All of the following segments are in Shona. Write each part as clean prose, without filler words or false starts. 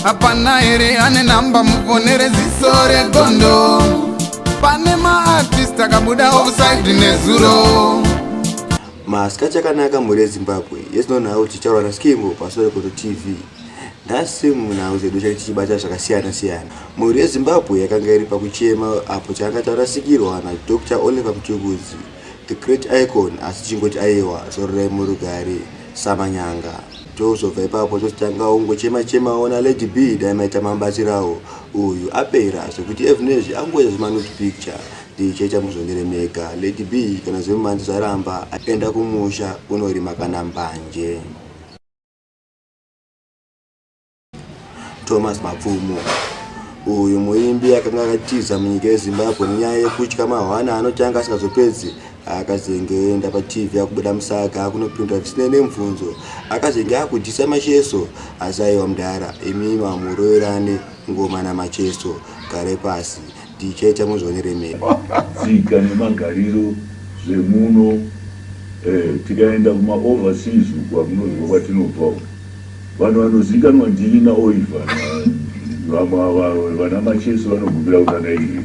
Apana ere ane namba mfonere zisore gondo. Pane ma-artist akabuda offside nezuro. Maska chakanaka muri Zimbabwe. Yesinonhawo tichaura naSkimbo pasore koto TV. Nhasi munhau zedu tichibata zvakasiyana-siyana. Mhuri yeZimbabwe yakanga iri pakuchema apo changa charasikirwa naDr. Oliver Mtukudzi, the great icon, asi chingoti aiwa soro raimurugare samanyanga. Tozobva ipapo tositanga ungochema-chemawo naLady B daimaita mambatsirawo. Uyu apera zvekuti evnezvi angoita zvemanoti picture. Ndichaita muzondiremeka. Lady B kana zvemumanzi zvaramba aenda kumusha unorima kana mbanje. Thomas Mapfumo, uyu muimbi akanga akatiza munyika yeZimbabwe nenyaya yekutya mahwana anotanga asingazopedzi. Akazenge paTV akubuda musaga kunopindura zvisina nemvunzo. Akazenge akudhisa Macheso asi aiwa mudhara. Imi mamuroerane ngoma naMacheso. Gare pasi ndichaita muzoniremeka. Tsika nemagariro zvemuno tikaenda kuma-overseas kwakunonzwa kwatinobva. Vanhu vanozikanwa ndini naOiva vana Macheso vanogumira kutanga iri.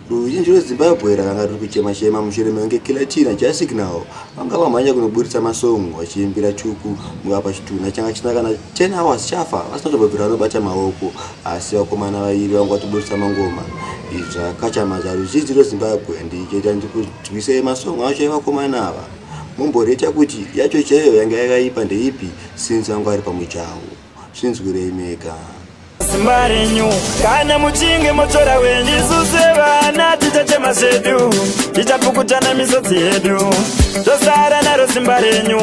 Ruzhinji rweZimbabwe rakanga riri kuchema-chema mushure mekunge Kilatina Jah Signal vanga vamhanya kunoburitsa masongo vachiimbira chuku mukapa chitunha changa china kana 10 hours chafa vasinatobvira vanobata maoko, asi vakomana vairi vanga vatoburitsa mangoma. Izvi zvakachamadza ruzhinji rweZimbabwe. Ndichaita ndikudwisei masongo acho evakomana ava. Mumboreta kuti yacho chaiyo yanga yakaipa ndeipi since vanga vari pamujaho. Zvinzwirei mega. Simbarenyu kana muchinge motora wenizuse vana tichachema zvedu tichapukutana misodzi yedu tosara naro simbarenyu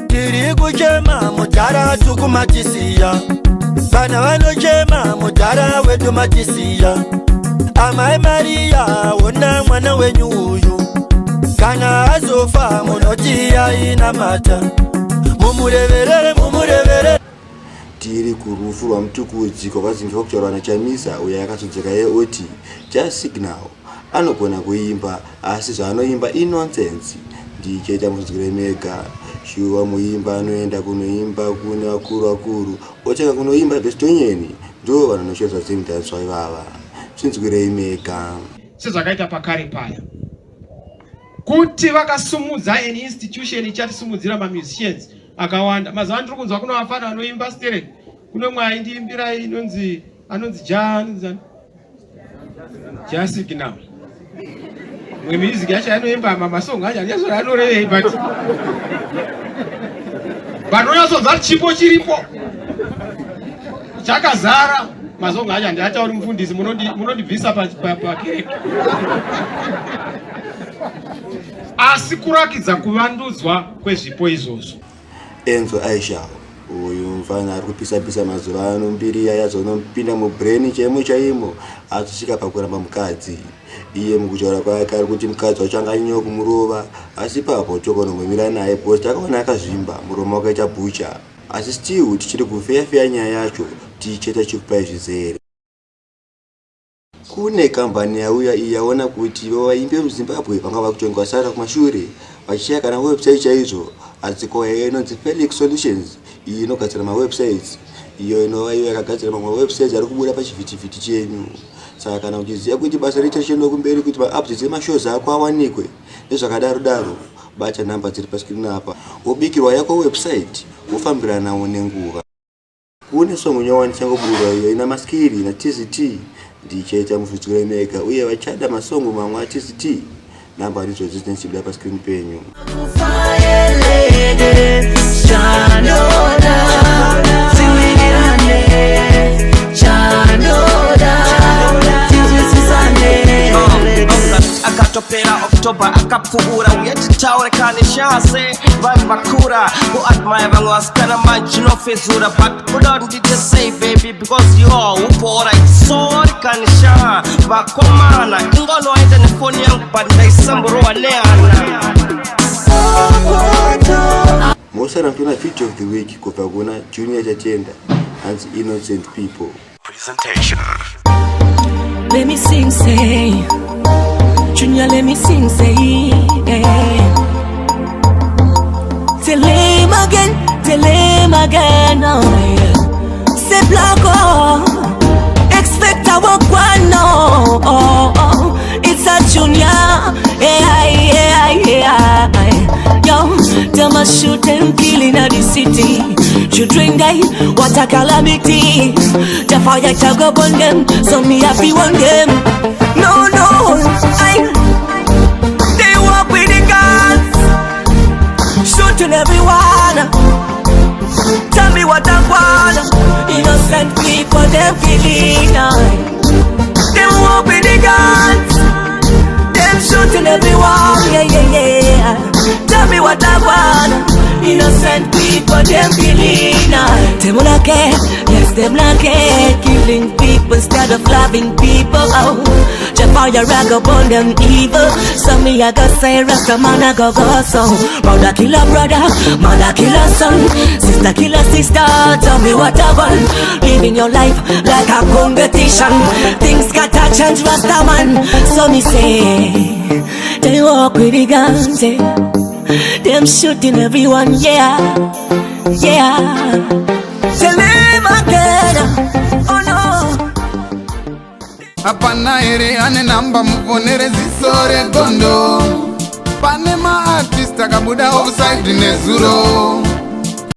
tiri kuchema mudhara tukumatisiya vana vanochema mudhara wedu matisiya amai Mariya ona mwana wenyu uyu kana azofa munotiya inamata mumureverere. Tiri kurufu rwaMtukudzi kwakazimviswa kutaurwa naChamisa uyo akazodzeka oti Jah Signal anogona kuimba asi zvaanoimba inonsense. Ndichaita muzvigire mega. Shuwa muimba anoenda kunoimba kune vakuru otanga kunoimba bestonyeni ndo vanhu vanoshoza dzimudhanswa ivava. Zvinzwirei mega. Sezvakaita pakare paya kuti vakasumudza an institution ichatisumudzira mamusicians akawanda. Mazuva ndiri kunzwa kuno vafana vanoimba stereo. Kuno mwe aindiimbira inonzi Jah Signal. Mwe music yacho anoimba mamasongo acho anyazvo anorevei but vanonyazonzwa chipo chiripo chakazara masongo acho. Ndiatauri mufundisi munondibvisa pakereke. Asi kurakidza kuvandudzwa kwezvipo izvozvo. Enzo uyu mufana ari kupisa mazuva ano mbiri yaya dzonompinda mubrain chaimo azosvika pakuramba mukadzi. Iye mukutaura kwake ari kuti mukadzi wacho anganyanyo kumurova, asi papo tokonongomira naye post akaona akazvimba muromo wakaita bhucha. Asi still tichiri kufeya nyaya yacho ticheta chikupai zvizere. Kune kambani yauya yaona kuti vaimbi vemuZimbabwe vanga vakutongwa sara kumashure vachiya kana website chaizvo adziko inonzi Felix Solutions. Iyi inogadzira mawebsites, iyo inova iyo yakagadzira mamwe websites ari kubuda pachivhitivhiti chenyu. Saka kana uchiziva kuti basa richa chienda kumberi kuti ma-updates emashows ako awanikwe nezvakadaro bata namba dziri paskrini apa wobikirwa yako website wofambirana nawo nenguva. Kune songo nyawani changobuda iyo ina maskiri na TZT. Ndichaita mufuzukure mega uye vachada masongo mamwe aTZT. Namba rizodzi dzinechibira paskrini penyu. Akatopera October akapfuura uye titaure kane shase vanhu vakura kuadmire vamwe vasikana manje nofezura but kuda kuti ndite say baby because you are upora sorry kane sha vakomana ingono waenda nefoni yangu but ndaisamborowa neana. Mosara mpina feature of the week kubva kuna Junior Chatenda and Innocent People. Presentation. Let me sing, say Junior, let me sing, say yeah. Tell him again, oh yeah. them killing at the city. Children die, what a calamity. The fire to go burn them, so me happy one them. No, they walk with the guns, shooting everyone. Tell me what I want. Innocent people, them feeling nice. Them walk with the guns, them shooting everyone. Yeah. Tell me what I want. Innocent people, them feeling nice. Them not care, yes, them not care. Killing people instead of loving people. Oh, the fire rag upon them evil. So me I go say rasta man I go so. Brother kill a brother, mother kill a son, sister kill a sister. Tell me what I want. Living your life like a competition. Things gotta change, rasta man. So me say they walk with the guns, them shooting everyone, yeah. Tell them again, oh no. Hapana ere ane namba mfonere zisore gondo. Pane ma artista kabuda offside nezuro.